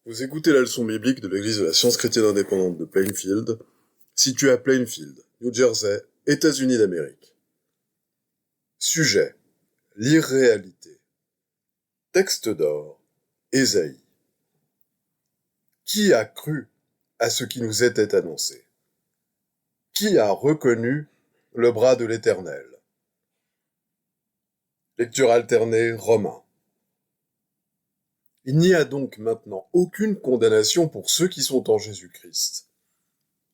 Vous écoutez la leçon biblique de l'Église de la Science chrétienne indépendante de Plainfield, située à Plainfield, New Jersey, États-Unis d'Amérique. Sujet: l'irréalité. Texte d'or: Ésaïe. Qui a cru à ce qui nous était annoncé? Qui a reconnu le bras de l'Éternel? Lecture alternée, Romains. Il n'y a donc maintenant aucune condamnation pour ceux qui sont en Jésus-Christ.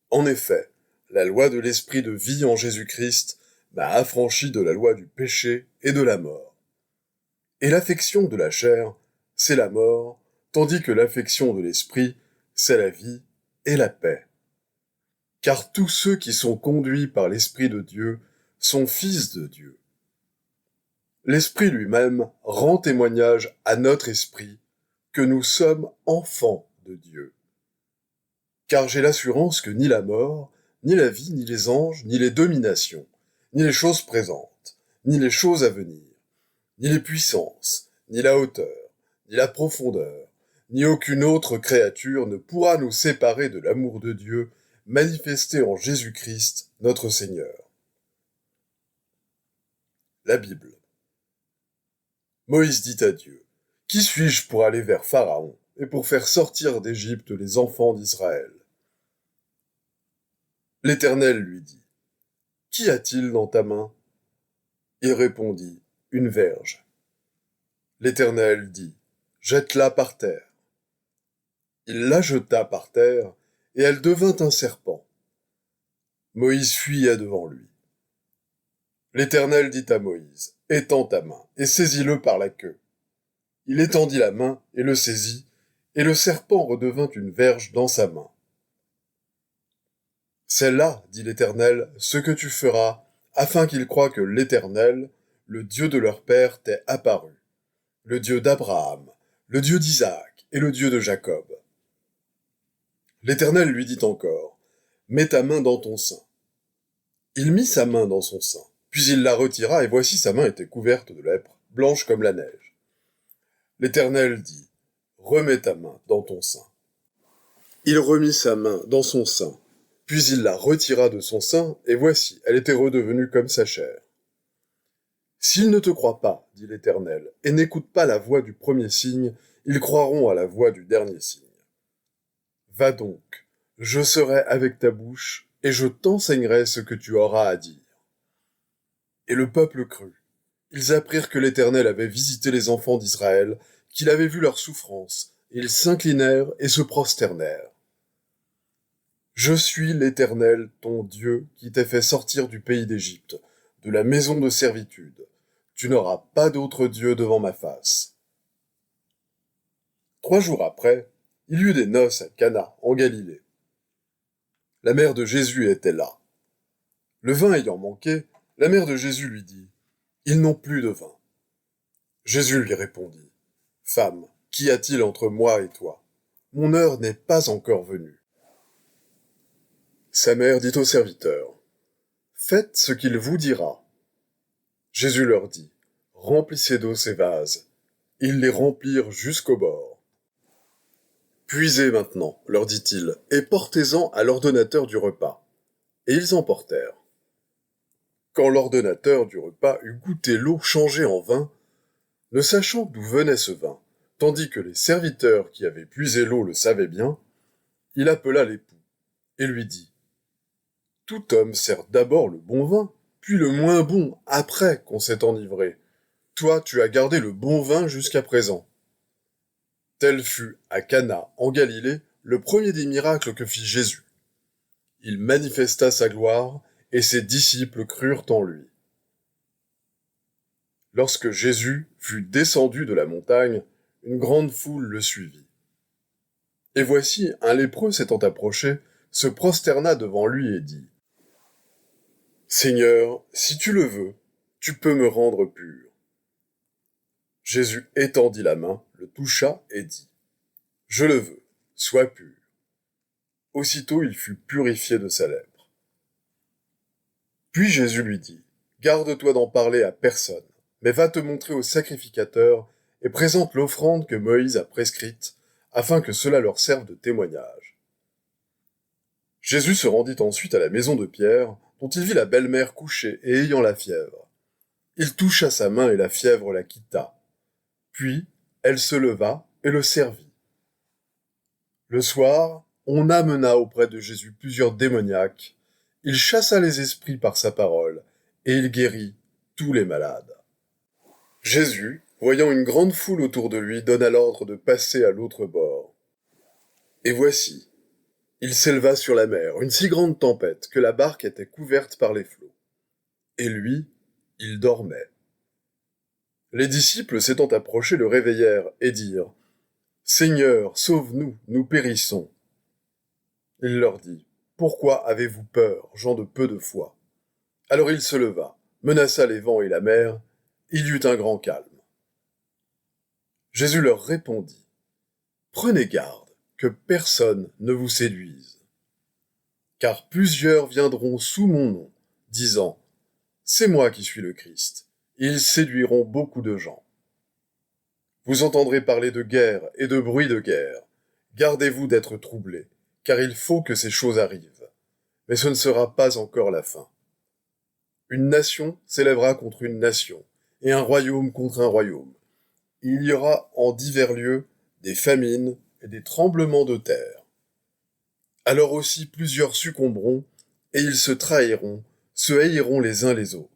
En effet, la loi de l'esprit de vie en Jésus-Christ m'a affranchi de la loi du péché et de la mort. Et l'affection de la chair, c'est la mort, tandis que l'affection de l'esprit, c'est la vie et la paix. Car tous ceux qui sont conduits par l'Esprit de Dieu sont fils de Dieu. L'Esprit lui-même rend témoignage à notre esprit que nous sommes enfants de Dieu. Car j'ai l'assurance que ni la mort, ni la vie, ni les anges, ni les dominations, ni les choses présentes, ni les choses à venir, ni les puissances, ni la hauteur, ni la profondeur, ni aucune autre créature ne pourra nous séparer de l'amour de Dieu manifesté en Jésus-Christ, notre Seigneur. La Bible. Moïse dit à Dieu: « Qui suis-je pour aller vers Pharaon et pour faire sortir d'Égypte les enfants d'Israël ?» L'Éternel lui dit: « Qu'y a-t-il dans ta main ?» Il répondit: « Une verge. » L'Éternel dit: « Jette-la par terre. » Il la jeta par terre, et elle devint un serpent. Moïse fuya devant lui. L'Éternel dit à Moïse: « Étends ta main, et saisis-le par la queue. » Il étendit la main, et le saisit, et le serpent redevint une verge dans sa main. « C'est là, dit l'Éternel, ce que tu feras, afin qu'ils croient que l'Éternel, le Dieu de leur père, t'est apparu, le Dieu d'Abraham, le Dieu d'Isaac et le Dieu de Jacob. » L'Éternel lui dit encore: « Mets ta main dans ton sein. » Il mit sa main dans son sein, puis il la retira, et voici sa main était couverte de lèpre, blanche comme la neige. L'Éternel dit: « Remets ta main dans ton sein. » Il remit sa main dans son sein, puis il la retira de son sein, et voici, elle était redevenue comme sa chair. « S'ils ne te croient pas, dit l'Éternel, et n'écoutent pas la voix du premier signe, ils croiront à la voix du dernier signe. Va donc, je serai avec ta bouche, et je t'enseignerai ce que tu auras à dire. » Et le peuple crut. Ils apprirent que l'Éternel avait visité les enfants d'Israël, qu'il avait vu leurs souffrances, et ils s'inclinèrent et se prosternèrent. « Je suis l'Éternel, ton Dieu, qui t'ai fait sortir du pays d'Égypte, de la maison de servitude. Tu n'auras pas d'autre Dieu devant ma face. » 3 jours après, il y eut des noces à Cana, en Galilée. La mère de Jésus était là. Le vin ayant manqué, la mère de Jésus lui dit: « Ils n'ont plus de vin. » Jésus lui répondit: « Femme, qu'y a-t-il entre moi et toi? Mon heure n'est pas encore venue. » Sa mère dit aux serviteurs: « Faites ce qu'il vous dira. » Jésus leur dit: « Remplissez d'eau ces vases. » Ils les remplirent jusqu'au bord. « Puisez maintenant, leur dit-il, et portez-en à l'ordonnateur du repas. » Et ils en portèrent. Quand l'ordonnateur du repas eut goûté l'eau changée en vin, ne sachant d'où venait ce vin, tandis que les serviteurs qui avaient puisé l'eau le savaient bien, il appela l'époux et lui dit: « Tout homme sert d'abord le bon vin, puis le moins bon après qu'on s'est enivré. Toi, tu as gardé le bon vin jusqu'à présent. » Tel fut, à Cana, en Galilée, le premier des miracles que fit Jésus. Il manifesta sa gloire, et ses disciples crurent en lui. Lorsque Jésus fut descendu de la montagne, une grande foule le suivit. Et voici, un lépreux s'étant approché, se prosterna devant lui et dit: « Seigneur, si tu le veux, tu peux me rendre pur. » Jésus étendit la main, le toucha et dit: « Je le veux, sois pur. » Aussitôt il fut purifié de sa lèpre. Puis Jésus lui dit: « Garde-toi d'en parler à personne, mais va te montrer au sacrificateur et présente l'offrande que Moïse a prescrite, afin que cela leur serve de témoignage. Jésus se rendit ensuite à la maison de Pierre, dont il vit la belle-mère couchée et ayant la fièvre. Il toucha sa main et la fièvre la quitta. Puis, elle se leva et le servit. Le soir, on amena auprès de Jésus plusieurs démoniaques. Il chassa les esprits par sa parole, et il guérit tous les malades. Jésus, voyant une grande foule autour de lui, donna l'ordre de passer à l'autre bord. Et voici, il s'éleva sur la mer une si grande tempête que la barque était couverte par les flots. Et lui, il dormait. Les disciples s'étant approchés le réveillèrent et dirent « Seigneur, sauve-nous, nous périssons !» Il leur dit « Pourquoi avez-vous peur, gens de peu de foi ?» Alors il se leva, menaça les vents et la mer, il y eut un grand calme. Jésus leur répondit « Prenez garde que personne ne vous séduise. Car plusieurs viendront sous mon nom, disant « C'est moi qui suis le Christ ». Ils séduiront beaucoup de gens. Vous entendrez parler de guerre et de bruit de guerre. Gardez-vous d'être troublés, car il faut que ces choses arrivent. Mais ce ne sera pas encore la fin. Une nation s'élèvera contre une nation, et un royaume contre un royaume. Il y aura en divers lieux des famines et des tremblements de terre. Alors aussi plusieurs succomberont, et ils se trahiront, se haïront les uns les autres.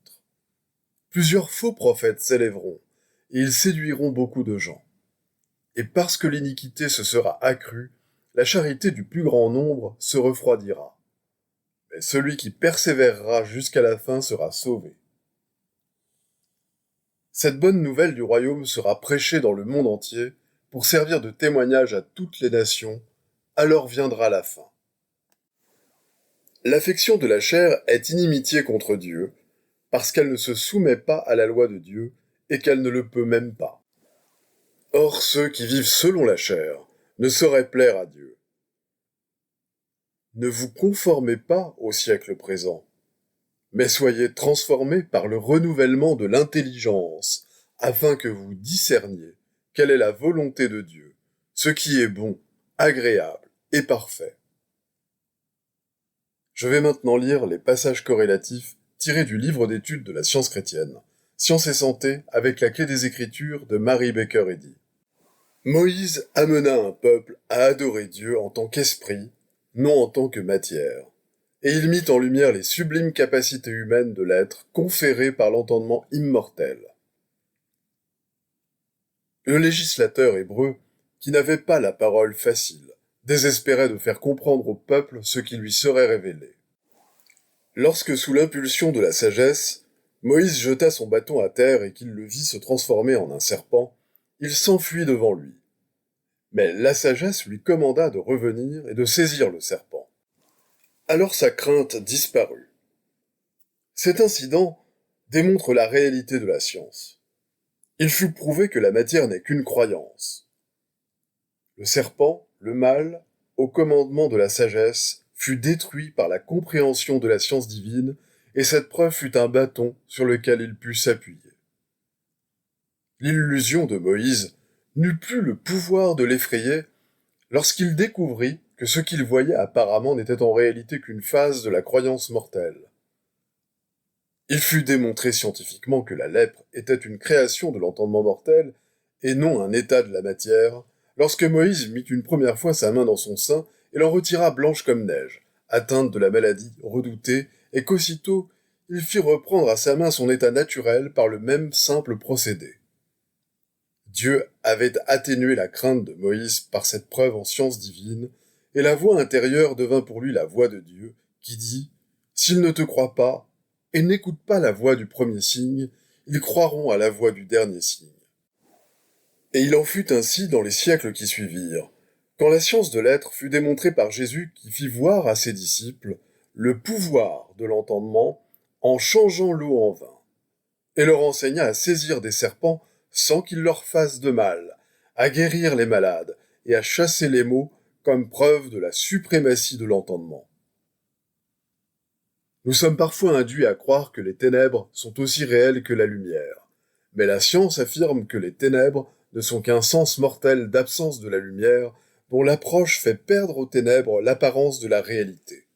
Plusieurs faux prophètes s'élèveront, et ils séduiront beaucoup de gens. Et parce que l'iniquité se sera accrue, la charité du plus grand nombre se refroidira. Mais celui qui persévérera jusqu'à la fin sera sauvé. Cette bonne nouvelle du royaume sera prêchée dans le monde entier pour servir de témoignage à toutes les nations, alors viendra la fin. L'affection de la chair est inimitié contre Dieu, parce qu'elle ne se soumet pas à la loi de Dieu et qu'elle ne le peut même pas. Or ceux qui vivent selon la chair ne sauraient plaire à Dieu. Ne vous conformez pas au siècle présent, mais soyez transformés par le renouvellement de l'intelligence, afin que vous discerniez quelle est la volonté de Dieu, ce qui est bon, agréable et parfait. Je vais maintenant lire les passages corrélatifs tiré du livre d'études de la science chrétienne, Science et santé avec la clé des Écritures de Mary Baker Eddy. Moïse amena un peuple à adorer Dieu en tant qu'esprit, non en tant que matière, et il mit en lumière les sublimes capacités humaines de l'être conférées par l'entendement immortel. Le législateur hébreu, qui n'avait pas la parole facile, désespérait de faire comprendre au peuple ce qui lui serait révélé. Lorsque, sous l'impulsion de la sagesse, Moïse jeta son bâton à terre et qu'il le vit se transformer en un serpent, il s'enfuit devant lui. Mais la sagesse lui commanda de revenir et de saisir le serpent. Alors sa crainte disparut. Cet incident démontre la réalité de la science. Il fut prouvé que la matière n'est qu'une croyance. Le serpent, le mal, au commandement de la sagesse, fut détruit par la compréhension de la science divine, et cette preuve fut un bâton sur lequel il put s'appuyer. L'illusion de Moïse n'eut plus le pouvoir de l'effrayer lorsqu'il découvrit que ce qu'il voyait apparemment n'était en réalité qu'une phase de la croyance mortelle. Il fut démontré scientifiquement que la lèpre était une création de l'entendement mortel et non un état de la matière, lorsque Moïse mit une première fois sa main dans son sein et l'en retira blanche comme neige, atteinte de la maladie redoutée, et qu'aussitôt il fit reprendre à sa main son état naturel par le même simple procédé. Dieu avait atténué la crainte de Moïse par cette preuve en science divine, et la voix intérieure devint pour lui la voix de Dieu, qui dit « S'ils ne te croient pas, et n'écoutent pas la voix du premier signe, ils croiront à la voix du dernier signe. » Et il en fut ainsi dans les siècles qui suivirent, quand la science de l'être fut démontrée par Jésus qui fit voir à ses disciples le pouvoir de l'entendement en changeant l'eau en vin, et leur enseigna à saisir des serpents sans qu'ils leur fassent de mal, à guérir les malades et à chasser les maux comme preuve de la suprématie de l'entendement. Nous sommes parfois induits à croire que les ténèbres sont aussi réelles que la lumière, mais la science affirme que les ténèbres ne sont qu'un sens mortel d'absence de la lumière dont l'approche fait perdre aux ténèbres l'apparence de la réalité.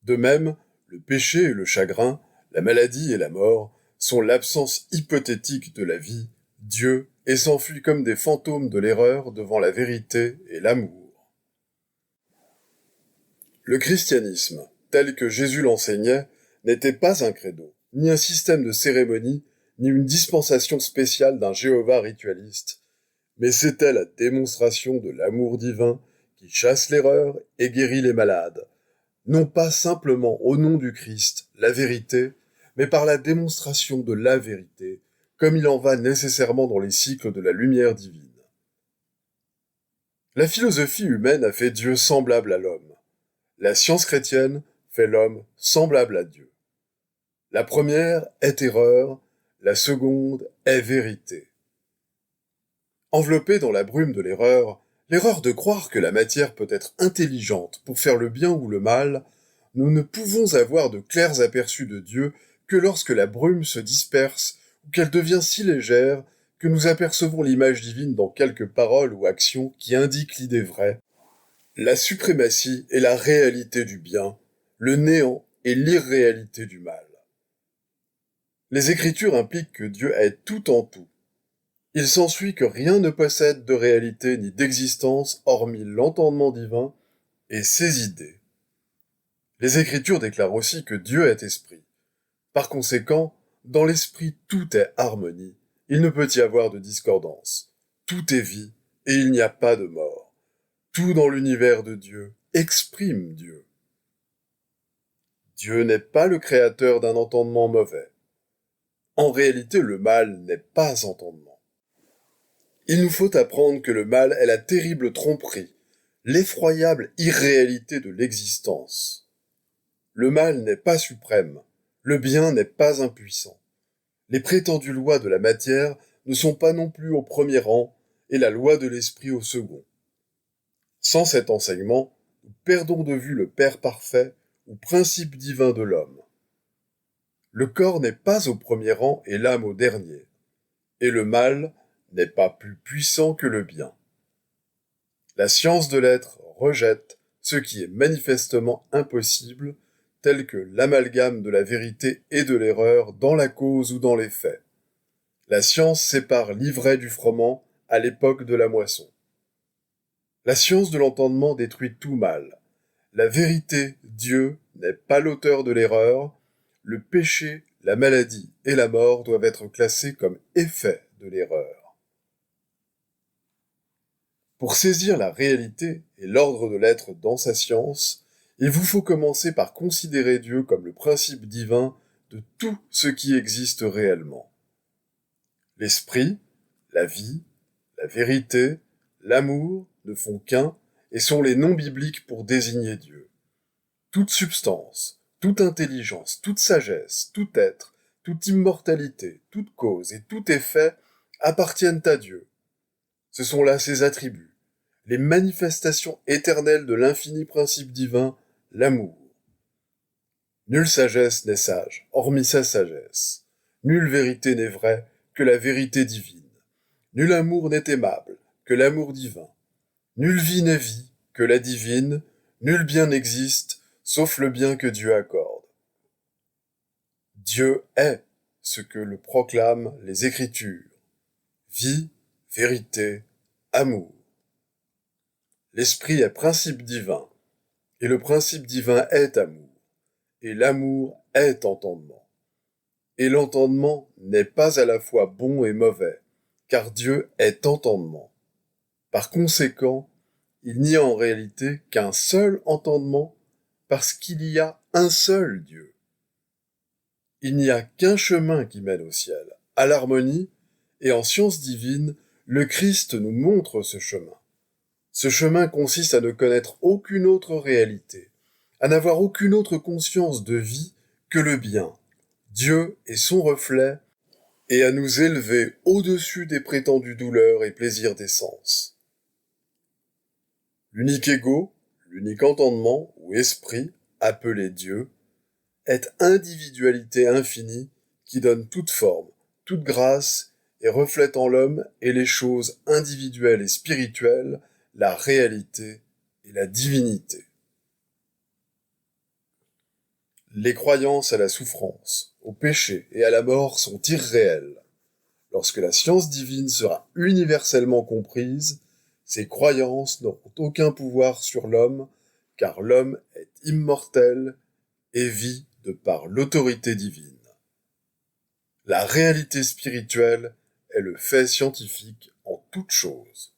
De même, le péché et le chagrin, la maladie et la mort sont l'absence hypothétique de la vie, Dieu, et s'enfuient comme des fantômes de l'erreur devant la vérité et l'amour. Le christianisme, tel que Jésus l'enseignait, n'était pas un credo, ni un système de cérémonie, ni une dispensation spéciale d'un Jéhovah ritualiste, mais c'était la démonstration de l'amour divin qui chasse l'erreur et guérit les malades, non pas simplement au nom du Christ, la vérité, mais par la démonstration de la vérité, comme il en va nécessairement dans les cycles de la lumière divine. La philosophie humaine a fait Dieu semblable à l'homme. La science chrétienne fait l'homme semblable à Dieu. La première est erreur, la seconde est vérité. Enveloppé dans la brume de l'erreur de croire que la matière peut être intelligente pour faire le bien ou le mal, nous ne pouvons avoir de clairs aperçus de Dieu que lorsque la brume se disperse ou qu'elle devient si légère que nous apercevons l'image divine dans quelques paroles ou actions qui indiquent l'idée vraie, la suprématie et la réalité du bien, le néant et l'irréalité du mal. Les Écritures impliquent que Dieu est tout en tout. Il s'ensuit que rien ne possède de réalité ni d'existence hormis l'entendement divin et ses idées. Les Écritures déclarent aussi que Dieu est esprit. Par conséquent, dans l'esprit tout est harmonie. Il ne peut y avoir de discordance. Tout est vie et il n'y a pas de mort. Tout dans l'univers de Dieu exprime Dieu. Dieu n'est pas le créateur d'un entendement mauvais. En réalité, le mal n'est pas entendement. Il nous faut apprendre que le mal est la terrible tromperie, l'effroyable irréalité de l'existence. Le mal n'est pas suprême, le bien n'est pas impuissant. Les prétendues lois de la matière ne sont pas non plus au premier rang, et la loi de l'esprit au second. Sans cet enseignement, nous perdons de vue le Père parfait ou principe divin de l'homme. Le corps n'est pas au premier rang et l'âme au dernier, et le mal n'est pas plus puissant que le bien. La science de l'être rejette ce qui est manifestement impossible, tel que l'amalgame de la vérité et de l'erreur dans la cause ou dans les faits. La science sépare l'ivraie du froment à l'époque de la moisson. La science de l'entendement détruit tout mal. La vérité, Dieu, n'est pas l'auteur de l'erreur. Le péché, la maladie et la mort doivent être classés comme effets de l'erreur. Pour saisir la réalité et l'ordre de l'être dans sa science, il vous faut commencer par considérer Dieu comme le principe divin de tout ce qui existe réellement. L'esprit, la vie, la vérité, l'amour ne font qu'un et sont les noms bibliques pour désigner Dieu. Toute substance, toute intelligence, toute sagesse, tout être, toute immortalité, toute cause et tout effet appartiennent à Dieu. Ce sont là ses attributs, les manifestations éternelles de l'infini principe divin, l'amour. Nulle sagesse n'est sage, hormis sa sagesse. Nulle vérité n'est vraie que la vérité divine. Nul amour n'est aimable que l'amour divin. Nulle vie n'est vie que la divine. Nul bien n'existe sauf le bien que Dieu accorde. Dieu est ce que le proclament les Écritures. Vie, vérité, amour. L'esprit est principe divin, et le principe divin est amour, et l'amour est entendement. Et l'entendement n'est pas à la fois bon et mauvais, car Dieu est entendement. Par conséquent, il n'y a en réalité qu'un seul entendement, parce qu'il y a un seul Dieu. Il n'y a qu'un chemin qui mène au ciel, à l'harmonie, et en science divine, le Christ nous montre ce chemin. Ce chemin consiste à ne connaître aucune autre réalité, à n'avoir aucune autre conscience de vie que le bien, Dieu et son reflet, et à nous élever au-dessus des prétendues douleurs et plaisirs des sens. L'unique ego, l'unique entendement ou esprit, appelé Dieu, est individualité infinie qui donne toute forme, toute grâce et reflète en l'homme et les choses individuelles et spirituelles la réalité et la divinité. Les croyances à la souffrance, au péché et à la mort sont irréelles. Lorsque la science divine sera universellement comprise, ces croyances n'auront aucun pouvoir sur l'homme, car l'homme est immortel et vit de par l'autorité divine. La réalité spirituelle est le fait scientifique en toute chose.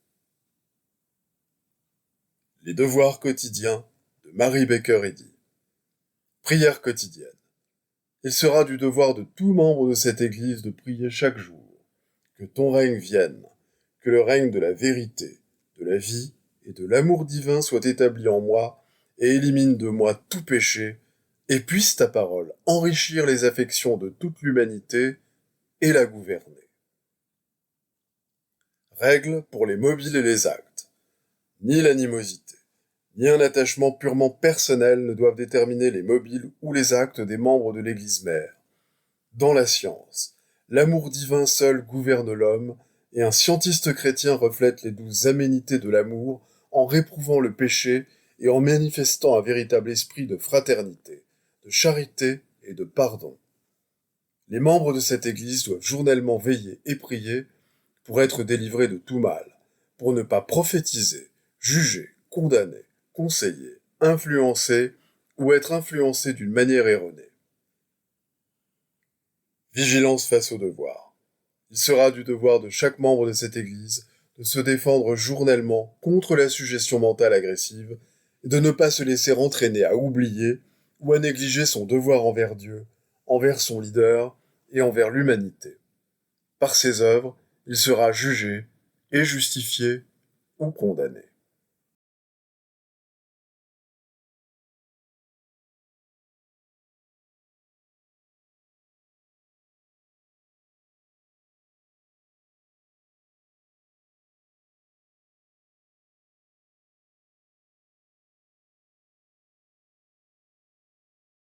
Les devoirs quotidiens de Mary Baker Eddy. Prière quotidienne. Il sera du devoir de tout membre de cette Église de prier chaque jour. Que ton règne vienne, que le règne de la vérité, de la vie et de l'amour divin soit établi en moi et élimine de moi tout péché, et puisse ta parole enrichir les affections de toute l'humanité et la gouverner. Règle pour les mobiles et les actes. Ni l'animosité, ni un attachement purement personnel ne doivent déterminer les mobiles ou les actes des membres de l'Église mère. Dans la science, l'amour divin seul gouverne l'homme, et un scientiste chrétien reflète les douces aménités de l'amour en réprouvant le péché et en manifestant un véritable esprit de fraternité, de charité et de pardon. Les membres de cette Église doivent journellement veiller et prier pour être délivrés de tout mal, pour ne pas prophétiser, juger, condamner, conseiller, influencer ou être influencés d'une manière erronée. Vigilance face au devoir. Il sera du devoir de chaque membre de cette Église de se défendre journellement contre la suggestion mentale agressive et de ne pas se laisser entraîner à oublier ou à négliger son devoir envers Dieu, envers son leader et envers l'humanité. Par ses œuvres, il sera jugé et justifié ou condamné.